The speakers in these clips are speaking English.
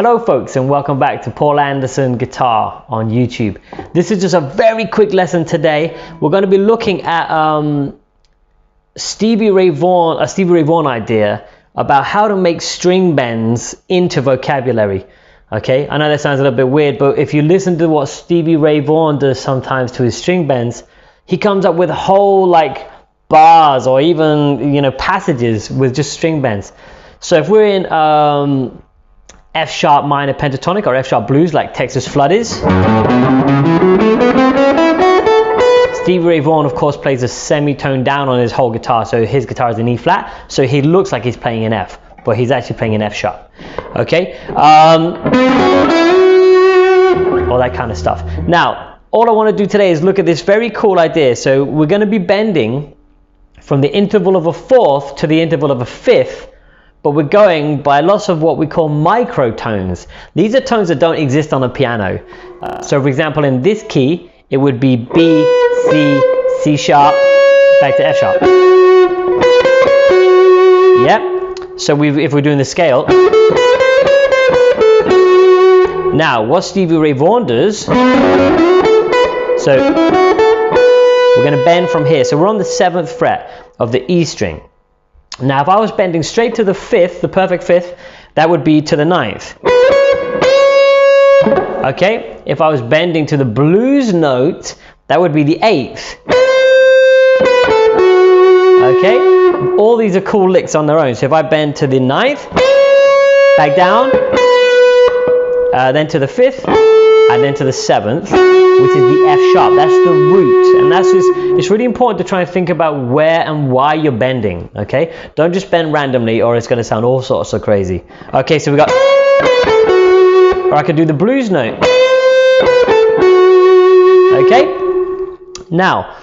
Hello folks, and welcome back to Paul Anderson Guitar on YouTube. This is just a very quick lesson today. We're going to be looking at Stevie Ray Vaughan idea about how to make string bends into vocabulary. Okay, I know that sounds a little bit weird, but if you listen to what Stevie Ray Vaughan does sometimes to his string bends, he comes up with whole like bars or even passages with just string bends. So if we're in F sharp minor pentatonic or F sharp blues like Texas Flood is, Stevie Ray Vaughan of course plays a semitone down on his whole guitar, so his guitar is in E flat, so he looks like he's playing an F, but he's actually playing an F sharp. Okay, all that kind of stuff. Now all I want to do today is look at this very cool idea. So we're going to be bending from the interval of a fourth to the interval of a fifth, but we're going by lots of what we call microtones. These are tones that don't exist on a piano. So for example, in this key, it would be B, C, C sharp, back to F sharp. Yep. So if we're doing the scale. Now, what Stevie Ray Vaughan does, so we're going to bend from here. So we're on the 7th fret of the E string. Now, if I was bending straight to the fifth, the perfect fifth, that would be to the 9th. Okay, if I was bending to the blues note, that would be the 8th. Okay, all these are cool licks on their own. So if I bend to the 9th, back down, then to the 5th, and then to the 7th, which is the F sharp. That's the root, and that's just, it's really important to try and think about where and why you're bending. Okay, don't just bend randomly or it's going to sound all sorts of crazy. Okay, so we got, or I could do the blues note. Okay, now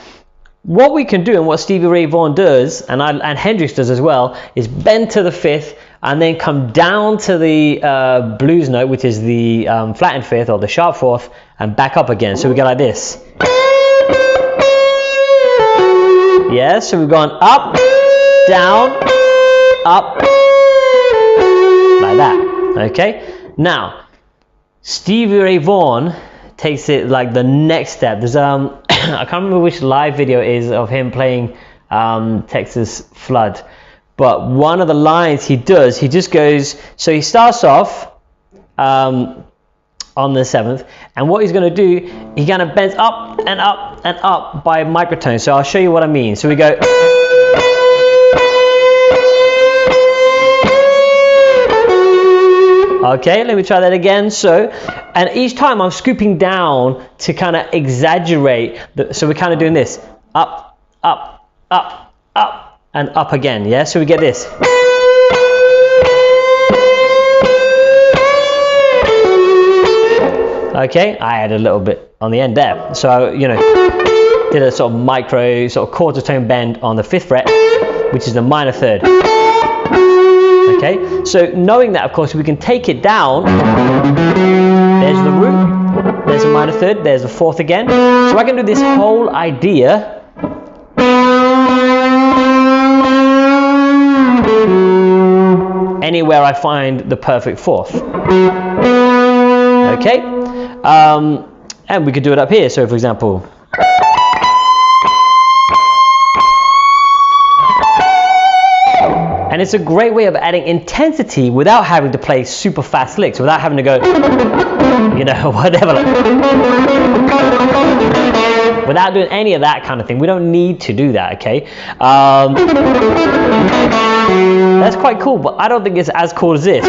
what we can do and what Stevie Ray Vaughan does, and Hendrix does as well, is bend to the 5th and then come down to the blues note, which is the flattened 5th or the sharp 4th, and back up again. So we go like this. Yeah, so we've gone up, down, up, like that. Okay, now Stevie Ray Vaughan takes it like the next step. There's I can't remember which live video it is of him playing Texas Flood, but one of the lines he does, he just goes, so he starts off on the 7th, and what he's going to do, he kind of bends up and up and up by microtones. So I'll show you what I mean. So we go, okay, let me try that again. So, and each time I'm scooping down to kind of exaggerate. So we're kind of doing this, up, up, up, up, and up again. Yeah, so we get this. Okay, I had a little bit on the end there. So, did a sort of micro, sort of quarter tone bend on the 5th fret, which is the minor 3rd. Okay, so knowing that, of course, we can take it down. There's the root, there's a minor 3rd, there's the 4th again. So I can do this whole idea anywhere I find the perfect 4th. Okay, and we could do it up here. So for example, and it's a great way of adding intensity without having to play super fast licks, without having to go, whatever, without doing any of that kind of thing. We don't need to do that, okay? That's quite cool, but I don't think it's as cool as this.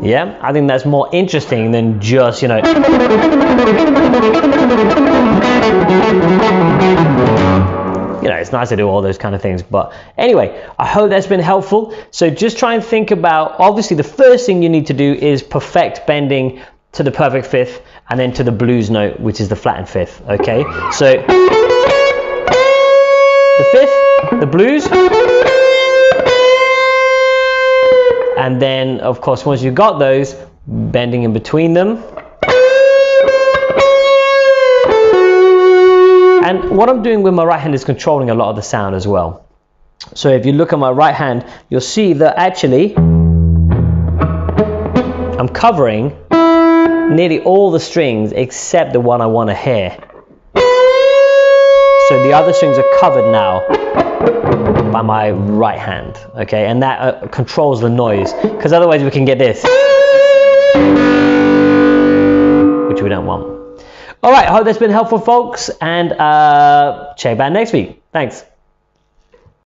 Yeah, I think that's more interesting than just, it's nice to do all those kind of things. But anyway, I hope that's been helpful. So just try and think about, obviously the first thing you need to do is perfect bending to the perfect 5th and then to the blues note, which is the flattened 5th. Okay, so the 5th, the blues, And then, of course, once you've got those, bending in between them. And what I'm doing with my right hand is controlling a lot of the sound as well. So if you look at my right hand, you'll see that actually I'm covering nearly all the strings except the one I want to hear. So the other strings are covered now by my right hand, okay? And that controls the noise, because otherwise we can get this, which we don't want. All right, I hope that's been helpful, folks, and check back next week. Thanks.